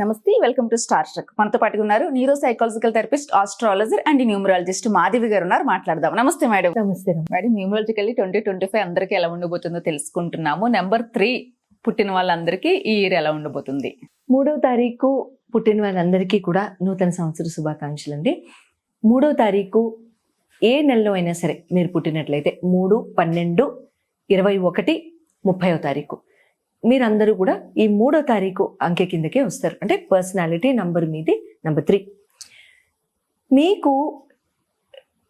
నమస్తే, welcome to star trek. మనతో పాటుగా ఉన్నారు neuro psychological therapist, astrologer and numerologist Madhavi గారు ఉన్నారు. మాట్లాడదాం. నమస్తే మేడం. నమస్తే మేడం, న్యూమరాలజికల్లీ 2025 అందరికీ ఎలా ఉండబోతుందో తెలుసుకుంటున్నాము. నెంబర్ 3 పుట్టిన వాళ్ళందరికీ ఈ ఇయర్ ఎలా ఉండబోతుంది? 3వ తారీఖు పుట్టిన వాళ్ళందరికీ కూడా నూతన సంవత్సర శుభాకాంక్షలు అండి. 3వ తారీఖు ఏ నెలలో అయినా సరే మీరు పుట్టినట్లయితే 3, 12, 21, 30వ తారీఖు మీరందరూ కూడా ఈ 3వ తారీఖు అంకె కిందకే వస్తారు. అంటే పర్సనాలిటీ నంబర్ మీది నంబర్ 3. మీకు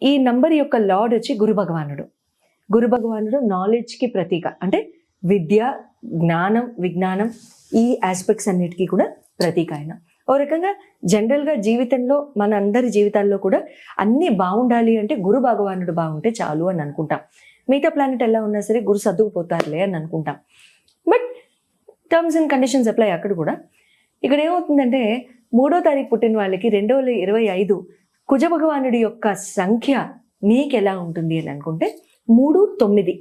ఈ నంబర్ యొక్క లార్డ్ వచ్చి గురు భగవానుడు. గురు భగవానుడు నాలెడ్జ్కి ప్రతీక. అంటే విద్య, జ్ఞానం, విజ్ఞానం ఈ ఆస్పెక్ట్స్ అన్నిటికీ కూడా ప్రతీక ఆయన. ఓ రకంగా జనరల్గా జీవితంలో మన అందరి జీవితాల్లో కూడా అన్నీ బాగుండాలి అంటే గురు భగవానుడు బాగుంటే చాలు అని అనుకుంటాం. మిగతా ప్లానెట్ ఎలా ఉన్నా సరే గురు సర్దుకుపోతారులే అని అనుకుంటాం. But terms and conditions apply అక్కడ కూడా. ఇక్కడ ఏమవుతుందంటే 3వ తారీఖు పుట్టిన వాళ్ళకి 2025 కుజ భగవానుడి యొక్క సంఖ్య మీకు ఎలా ఉంటుంది అని అనుకుంటే 3, 9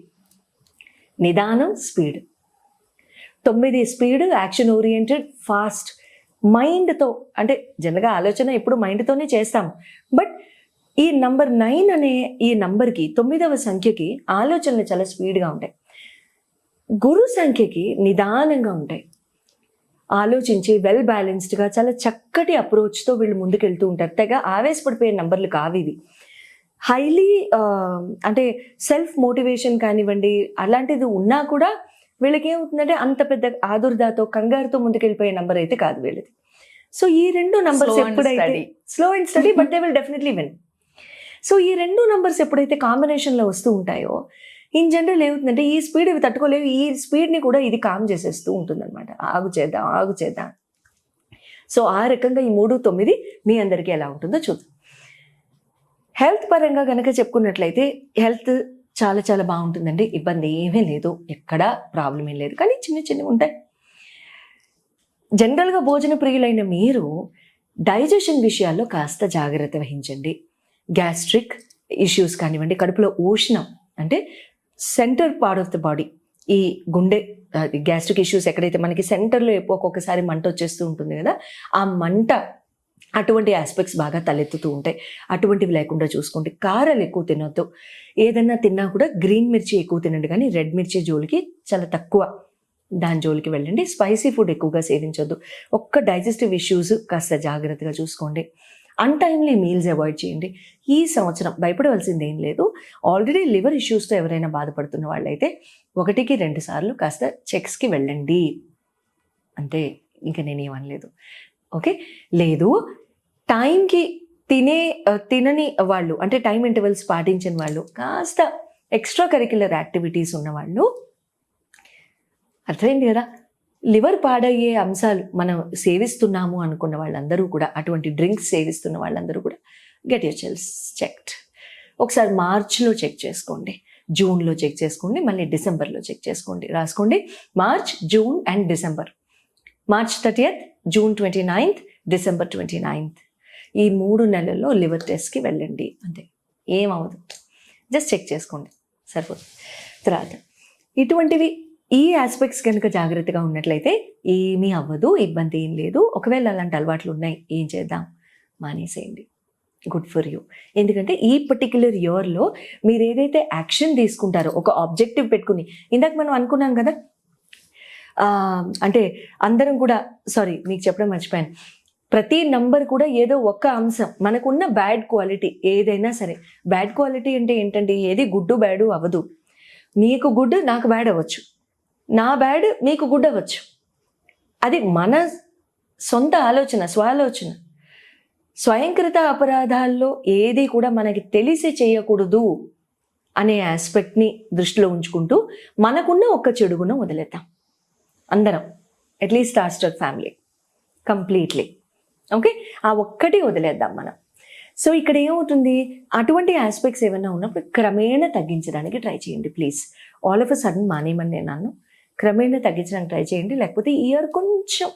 నిదానం, speed. 9 speed, action oriented, fast, మైండ్తో. అంటే జనరల్గా ఆలోచన ఎప్పుడు మైండ్తోనే చేస్తాము. బట్ ఈ నంబర్ 9 అనే ఈ నంబర్కి 9వ సంఖ్యకి ఆలోచనలు చాలా స్పీడ్గా ఉంటాయి. గురు సంఖ్యకి నిదానంగా ఉంటాయి. ఆలోచించి వెల్ బ్యాలెన్స్డ్గా చాలా చక్కటి అప్రోచ్తో వీళ్ళు ముందుకెళ్తూ ఉంటారు. తెగ ఆవేశపడిపోయే నంబర్లు కావు ఇవి. హైలీ అంటే సెల్ఫ్ మోటివేషన్ కానివ్వండి అలాంటిది ఉన్నా కూడా వీళ్ళకి ఏమవుతుందంటే అంత పెద్ద ఆదుర్దాతో కంగారుతో ముందుకెళ్ళిపోయే నంబర్ అయితే కాదు వీళ్ళది. సో ఈ 2 నంబర్స్ ఎప్పుడైతే slow and study but they will definitely win. So ఈ 2 నంబర్స్ ఎప్పుడైతే కాంబినేషన్లో వస్తూ ఉంటాయో ఇన్ జనరల్ ఏమవుతుందంటే ఈ స్పీడ్ ఇవి తట్టుకోలేవు, ఈ స్పీడ్ని కూడా ఇది కామ్ చేసేస్తూ ఉంటుంది అనమాట. ఆగు చేద్దాం. సో ఆ రకంగా ఈ 3, 9 మీ అందరికీ ఎలా ఉంటుందో చూద్దాం. హెల్త్ పరంగా కనుక చెప్పుకున్నట్లయితే హెల్త్ చాలా చాలా బాగుంటుందండి. ఇబ్బంది ఏమీ లేదు, ఎక్కడా ప్రాబ్లం ఏం లేదు. కానీ చిన్నవి ఉంటాయి. జనరల్గా భోజన ప్రియులైన మీరు డైజెషన్ విషయాల్లో కాస్త జాగ్రత్త వహించండి. గ్యాస్ట్రిక్ ఇష్యూస్ కానివ్వండి, కడుపులో ఉష్ణం అంటే centre part of the body, ఈ గుండె గ్యాస్ట్రిక్ ఇష్యూస్ ఎక్కడైతే మనకి సెంటర్లో ఒక్కొక్కసారి మంట వచ్చేస్తూ ఉంటుంది కదా, ఆ మంట అటువంటి ఆస్పెక్ట్స్ బాగా తలెత్తుతూ ఉంటాయి. అటువంటివి లేకుండా చూసుకోండి. కారాలు ఎక్కువ తినొద్దు. ఏదన్నా తిన్నా కూడా గ్రీన్ మిర్చి ఎక్కువ తినండి, కానీ రెడ్ మిర్చి జోలికి చాలా తక్కువ దాని జోలికి వెళ్ళండి. స్పైసీ ఫుడ్ ఎక్కువగా సేవించొద్దు. ఒక్క డైజెస్టివ్ ఇష్యూస్ కాస్త జాగ్రత్తగా చూసుకోండి. అన్టైమ్లీ మీల్స్ అవాయిడ్ చేయండి. ఈ సంవత్సరం భయపడవలసింది ఏం లేదు. ఆల్రెడీ లివర్ ఇష్యూస్తో ఎవరైనా బాధపడుతున్న వాళ్ళైతే 1కి 2 సార్లు కాస్త చెక్స్కి వెళ్ళండి. అంతే, ఇంకా నేనేమనలేదు. ఓకే, లేదు టైంకి తినని వాళ్ళు అంటే టైం ఇంటర్వెల్స్ పాటించని వాళ్ళు, కాస్త ఎక్స్ట్రా కరిక్యులర్ యాక్టివిటీస్ ఉన్నవాళ్ళు, అర్థమైంది కదా, లివర్ పాడయ్యే అంశాలు మనం సేవిస్తున్నాము అనుకున్న వాళ్ళందరూ కూడా, అటువంటి డ్రింక్స్ సేవిస్తున్న వాళ్ళందరూ కూడా గెట్ యువర్ సెల్స్ చెక్డ్. ఒకసారి మార్చ్లో చెక్ చేసుకోండి, జూన్లో చెక్ చేసుకోండి, మళ్ళీ డిసెంబర్లో చెక్ చేసుకోండి. రాసుకోండి, March, June and December. March 30th, June 29th, December 29th. ఈ 3 నెలల్లో లివర్ టెస్ట్కి వెళ్ళండి. అంతే, ఏమవదు, జస్ట్ చెక్ చేసుకోండి, సరిపోతుంది. తర్వాత ఇటువంటివి ఈ ఆస్పెక్ట్స్ కనుక జాగ్రత్తగా ఉన్నట్లయితే ఏమీ అవ్వదు, ఇబ్బంది ఏం లేదు. ఒకవేళ అలాంటి అలవాట్లు ఉన్నాయి, ఏం చేద్దాం, మానేసేయండి. Good for you. ఎందుకంటే ఈ పర్టిక్యులర్ ఇయర్లో మీరు ఏదైతే యాక్షన్ తీసుకుంటారో, ఒక ఆబ్జెక్టివ్ పెట్టుకుని, ఇందాక మనం అనుకున్నాం కదా, అంటే అందరం కూడా, మీకు చెప్పడం మర్చిపోయాను, ప్రతి నంబర్ కూడా ఏదో ఒక్క అంశం, మనకున్న బ్యాడ్ క్వాలిటీ ఏదైనా సరే. బ్యాడ్ క్వాలిటీ అంటే ఏంటంటే ఏది గుడ్డు బ్యాడు అవ్వదు. మీకు గుడ్ నాకు బ్యాడ్ అవ్వచ్చు, నా బ్యాడ్ మీకు గుడ్ అవ్వచ్చు. అది మన సొంత ఆలోచన, స్వాలోచన. స్వయంకృత అపరాధాల్లో ఏది కూడా మనకి తెలిసి చేయకూడదు అనే ఆస్పెక్ట్ని దృష్టిలో ఉంచుకుంటూ మనకున్న ఒక్క చెడుగున వదిలేద్దాం అందరం, at least star trek family completely. Okay, ఆ ఒక్కటి వదిలేద్దాం మనం. సో ఇక్కడ ఏమవుతుంది, అటువంటి ఆస్పెక్ట్స్ ఏమైనా ఉన్నప్పుడు క్రమేణా తగ్గించడానికి ట్రై చేయండి please. All of a sudden మానేయమని నేను అన్నాను, క్రమేణా తగ్గించడానికి ట్రై చేయండి. లేకపోతే ఈ ఇయర్ కొంచెం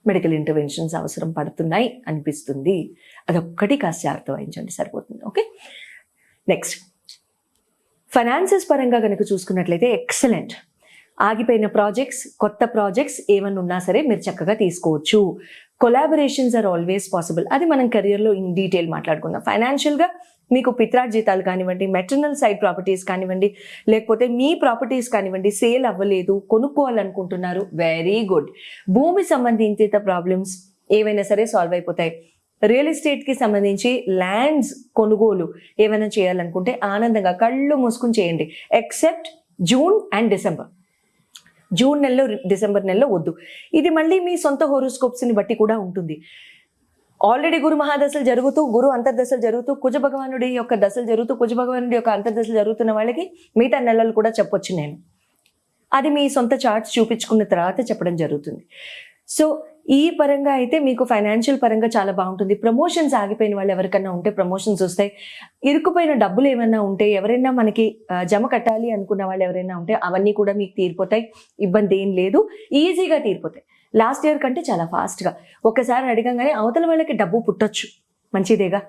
మెడికల్ ఇంటర్వెన్షన్స్ అవసరం పడుతున్నాయి అనిపిస్తుంది. అదొక్కటి కాస్త జాగ్రత్త వహించండి, సరిపోతుంది. ఓకే, నెక్స్ట్ ఫైనాన్సెస్ పరంగా కనుక చూసుకున్నట్లయితే ఎక్సలెంట్. ఆగిపోయిన ప్రాజెక్ట్స్, కొత్త ప్రాజెక్ట్స్ ఏమైనా ఉన్నా సరే మీరు చక్కగా తీసుకోవచ్చు. Collaborations are always possible. అది మనం కెరియర్లో ఇన్ డీటెయిల్ మాట్లాడుకుందాం. ఫైనాన్షియల్గా మీకు పిత్రార్జితాలు కానివ్వండి, మెటర్నల్ సైడ్ ప్రాపర్టీస్ కానివ్వండి, లేకపోతే మీ ప్రాపర్టీస్ కానివ్వండి సేల్ అవ్వలేదు, కొనుక్కోవాలనుకుంటున్నారు, వెరీ గుడ్. భూమి సంబంధించిన ప్రాబ్లమ్స్ ఏవైనా సరే సాల్వ్ అయిపోతాయి. రియల్ ఎస్టేట్కి సంబంధించి ల్యాండ్స్ కొనుగోలు ఏమైనా చేయాలనుకుంటే ఆనందంగా కళ్ళు మూసుకుని చేయండి. Except June and December. June నెలలో, డిసెంబర్ నెలలో వద్దు. ఇది మళ్ళీ మీ సొంత హోరోస్కోప్స్ని బట్టి కూడా ఉంటుంది. ఆల్రెడీ గురు మహాదశలు జరుగుతూ, గురు అంతర్దశలు జరుగుతూ, కుజ భగవానుడి యొక్క దశలు జరుగుతూ, కుజ భగవానుడి యొక్క అంతర్దశలు జరుగుతున్న వాళ్ళకి మిగతా నెలలు కూడా చెప్పొచ్చు నేను. అది మీ సొంత చార్ట్స్ చూపించుకున్న తర్వాత చెప్పడం జరుగుతుంది. సో ఈ పరంగా అయితే మీకు ఫైనాన్షియల్ పరంగా చాలా బాగుంటుంది. ప్రమోషన్స్ ఆగిపోయిన వాళ్ళు ఎవరికైనా ఉంటే ప్రమోషన్స్ వస్తాయి. ఇరుక్కుపోయిన డబ్బులు ఏమైనా ఉంటే, ఎవరైనా మనకి జమ కట్టాలి అనుకున్న వాళ్ళు ఎవరైనా ఉంటే అవన్నీ కూడా మీకు తీరిపోతాయి. ఇబ్బంది ఏం లేదు, ఈజీగా తీరిపోతాయి. లాస్ట్ ఇయర్ కంటే చాలా ఫాస్ట్గా. ఒక్కసారి అడగంగానే అవతల వాళ్ళకి డబ్బు పుట్టొచ్చు, మంచిదేగా.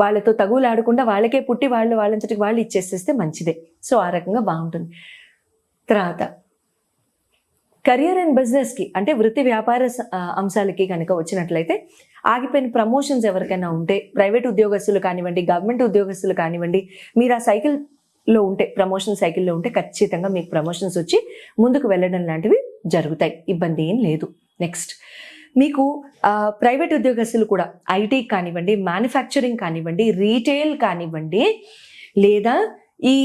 వాళ్ళతో తగులాడకుండా వాళ్ళకే పుట్టి వాళ్ళంతటికి వాళ్ళు ఇచ్చేసేస్తే మంచిదే. సో ఆ రకంగా బాగుంటుంది. తర్వాత కెరియర్ అండ్ బిజినెస్కి అంటే వృత్తి వ్యాపార అంశాలకి కనుక వచ్చినట్లయితే ఆగిపోయిన ప్రమోషన్స్ ఎవరికైనా ఉంటే, ప్రైవేట్ ఉద్యోగస్తులు కానివ్వండి, గవర్నమెంట్ ఉద్యోగస్తులు కానివ్వండి, మీరు ఆ సైకిల్లో ఉంటే, ప్రమోషన్ సైకిల్లో ఉంటే ఖచ్చితంగా మీకు ప్రమోషన్స్ వచ్చి ముందుకు వెళ్ళడం లాంటివి జరుగుతాయి. ఇబ్బంది ఏం లేదు. నెక్స్ట్ మీకు ప్రైవేట్ ఉద్యోగస్తులు కూడా ఐటీ కానివ్వండి, మ్యానుఫ్యాక్చరింగ్ కానివ్వండి, రీటైల్ కానివ్వండి, లేదా ఈ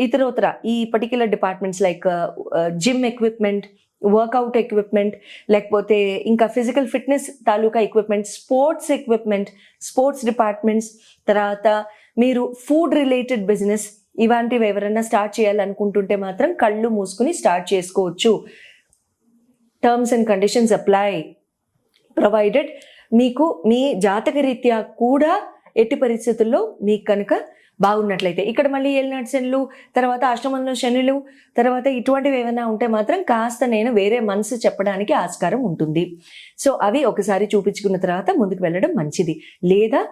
ఇతరోతర ఈ particular departments like gym equipment, workout equipment, లేకపోతే ఇంకా ఫిజికల్ ఫిట్నెస్ తాలూకా equipment, sports equipment, sports departments, తర్వాత మీరు ఫుడ్ రిలేటెడ్ బిజినెస్ ఇలాంటివి ఎవరైనా స్టార్ట్ చేయాలనుకుంటుంటే మాత్రం కళ్ళు మూసుకుని స్టార్ట్ చేసుకోవచ్చు. Terms and conditions apply, provided మీకు మీ జాతక రీత్యా కూడా ఎట్టి పరిస్థితుల్లో మీకు కనుక బాగున్నట్లయితే. ఇక్కడ మళ్ళీ ఏలినాటి శనులు, తర్వాత అష్టమంలో శనులు, తర్వాత ఇటువంటివి ఏమైనా ఉంటే మాత్రం కాస్త నేను వేరే మనసు చెప్పడానికి ఆస్కారం ఉంటుంది. సో అవి ఒకసారి చూపించుకున్న తర్వాత ముందుకు వెళ్ళడం మంచిది. లేదా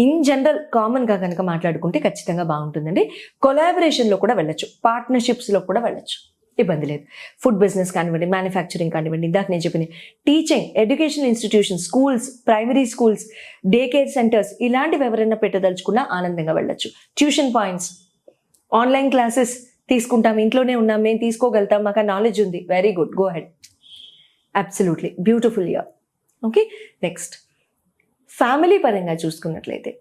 ఇన్ జనరల్ కామన్గా కనుక మాట్లాడుకుంటే ఖచ్చితంగా బాగుంటుందండి. కొలాబరేషన్లో కూడా వెళ్ళచ్చు, పార్ట్నర్షిప్స్లో కూడా వెళ్ళచ్చు, ఇబ్బంది లేదు. ఫుడ్ బిజినెస్ కానివ్వండి, మ్యానుఫ్యాక్చరింగ్ కానివ్వండి, ఇందాక నేను చెప్పిన teaching, education institutions, schools, primary schools, day care centres ఇలాంటివి ఎవరైనా పెట్టదలుచుకున్నా ఆనందంగా వెళ్ళచ్చు. ట్యూషన్ పాయింట్స్, ఆన్లైన్ క్లాసెస్ తీసుకుంటాం, ఇంట్లోనే ఉన్నాం, మేము తీసుకోగలుగుతాం, మాకు ఆ నాలెడ్జ్ ఉంది, very good, go head, absolutely beautiful year. Okay, next family పరంగా చూసుకున్నట్లయితే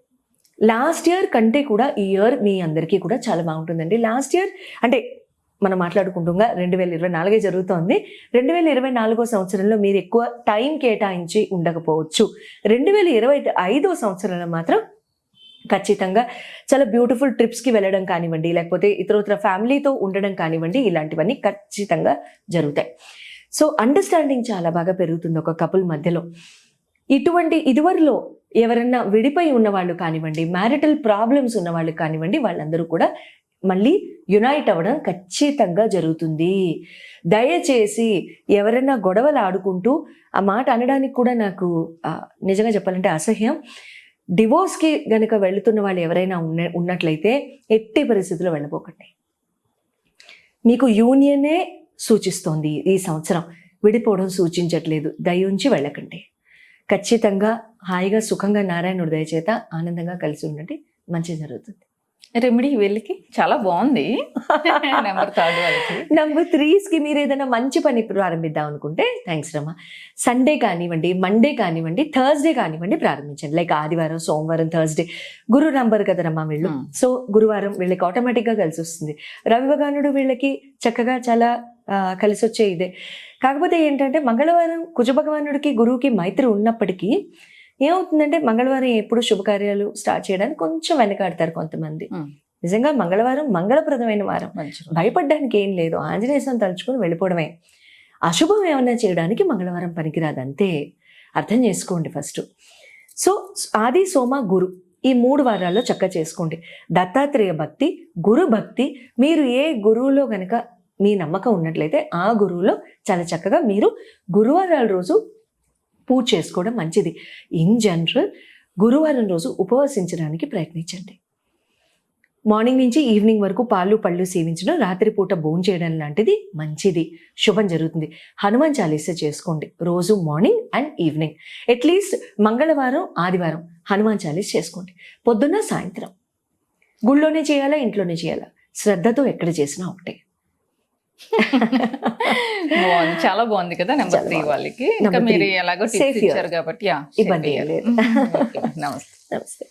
లాస్ట్ ఇయర్ కంటే కూడా ఈ ఇయర్ మీ అందరికీ కూడా చాలా బాగుంటుందండి. లాస్ట్ ఇయర్ అంటే మనం మాట్లాడుకుంటుండగా 2024 జరుగుతోంది. 2024 సంవత్సరంలో మీరు ఎక్కువ టైం కేటాయించి ఉండకపోవచ్చు. 2025 సంవత్సరంలో మాత్రం ఖచ్చితంగా చాలా బ్యూటిఫుల్ ట్రిప్స్కి వెళ్ళడం కానివ్వండి, లేకపోతే ఇతరత్ర ఫ్యామిలీతో ఉండడం కానివ్వండి, ఇలాంటివన్నీ ఖచ్చితంగా జరుగుతాయి. సో అండర్స్టాండింగ్ చాలా బాగా పెరుగుతుంది ఒక కపుల్ మధ్యలో. ఇదివరలో ఎవరన్నా విడిపోయి ఉన్నవాళ్ళు కానివ్వండి, మ్యారిటల్ ప్రాబ్లమ్స్ ఉన్నవాళ్ళు కానివ్వండి, వాళ్ళందరూ కూడా మళ్ళీ యునైట్ అవ్వడం ఖచ్చితంగా జరుగుతుంది. దయచేసి ఎవరైనా గొడవలు ఆడుకుంటూ, ఆ మాట అనడానికి కూడా నాకు నిజంగా చెప్పాలంటే అసహ్యం, డివోర్స్కి గనక వెళుతున్న వాళ్ళు ఎవరైనా ఉన్నట్లయితే ఎట్టి పరిస్థితుల్లో వెళ్ళబోకండి. మీకు యూనియనే సూచిస్తోంది ఈ సంవత్సరం, విడిపోవడం సూచించట్లేదు. దయ ఉంచి వెళ్ళకండి. ఖచ్చితంగా హాయిగా సుఖంగా నారాయణుడి దయచేత ఆనందంగా కలిసి ఉండండి, మంచి జరుగుతుంది. రెమెడీ వీళ్ళకి చాలా బాగుంది. నెంబర్ 3కి మీరు ఏదైనా మంచి పని ప్రారంభిద్దాం అనుకుంటే, థ్యాంక్స్ రమ్మా, సండే కానివ్వండి, మండే కానివ్వండి, థర్స్డే కానివ్వండి ప్రారంభించండి. లైక్ ఆదివారం, సోమవారం, థర్స్డే. గురు నంబర్ కదరమ్మా వీళ్ళు, సో గురువారం వీళ్ళకి ఆటోమేటిక్గా కలిసి వస్తుంది. రవి భగవానుడు వీళ్ళకి చక్కగా చాలా కలిసి వచ్చే ఇదే. కాకపోతే ఏంటంటే మంగళవారం కుజ భగవానుడికి గురువుకి మైత్రి ఉన్నప్పటికీ ఏమవుతుందంటే మంగళవారం ఎప్పుడు శుభకార్యాలు స్టార్ట్ చేయడానికి కొంచెం వెనకాడతారు కొంతమంది. నిజంగా మంగళవారం మంగళప్రదమైన వారం, భయపడడానికి ఏం లేదు, ఆంజనేయ స్వామిని తలుచుకుని వెళ్ళిపోవడమే. అశుభం ఏమన్నా చేయడానికి మంగళవారం పనికిరాదు, అంతే. అర్థం చేసుకోండి ఫస్ట్. సో ఆది, సోమ, గురు ఈ 3 వారాల్లో చక్కగా చేసుకోండి. దత్తాత్రేయ భక్తి, గురు భక్తి, మీరు ఏ గురువులో గనక మీ నమ్మకం ఉన్నట్లయితే ఆ గురువులో చాలా చక్కగా మీరు గురువారాల రోజు పూజ చేసుకోవడం మంచిది. ఇన్ జనరల్ గురువారం రోజు ఉపవసించడానికి ప్రయత్నించండి. మార్నింగ్ నుంచి ఈవినింగ్ వరకు పాలు పళ్ళు సేవించడం, రాత్రిపూట భోజనం చేయడం లాంటిది మంచిది, శుభం జరుగుతుంది. హనుమాన్ చాలీసా చేసుకోండి రోజు మార్నింగ్ అండ్ ఈవినింగ్. అట్లీస్ట్ మంగళవారం ఆదివారం హనుమాన్ చాలీస్ చేసుకోండి, పొద్దున్న సాయంత్రం. గుళ్ళోనే చేయాలా ఇంట్లోనే చేయాలా, శ్రద్ధతో ఎక్కడ చేసినా ఒకటే. బాగుంది, చాలా బాగుంది కదా నెంబర్ చాలా 3 బాగుంది. వాళ్ళకి. ఇంకా Number మీరు 3. ఎలాగో Safe టిప్స్ here. ఇచ్చారు కాబట్టి ఇబ్బంది ఏం లేదు. నమస్తే. నమస్తే.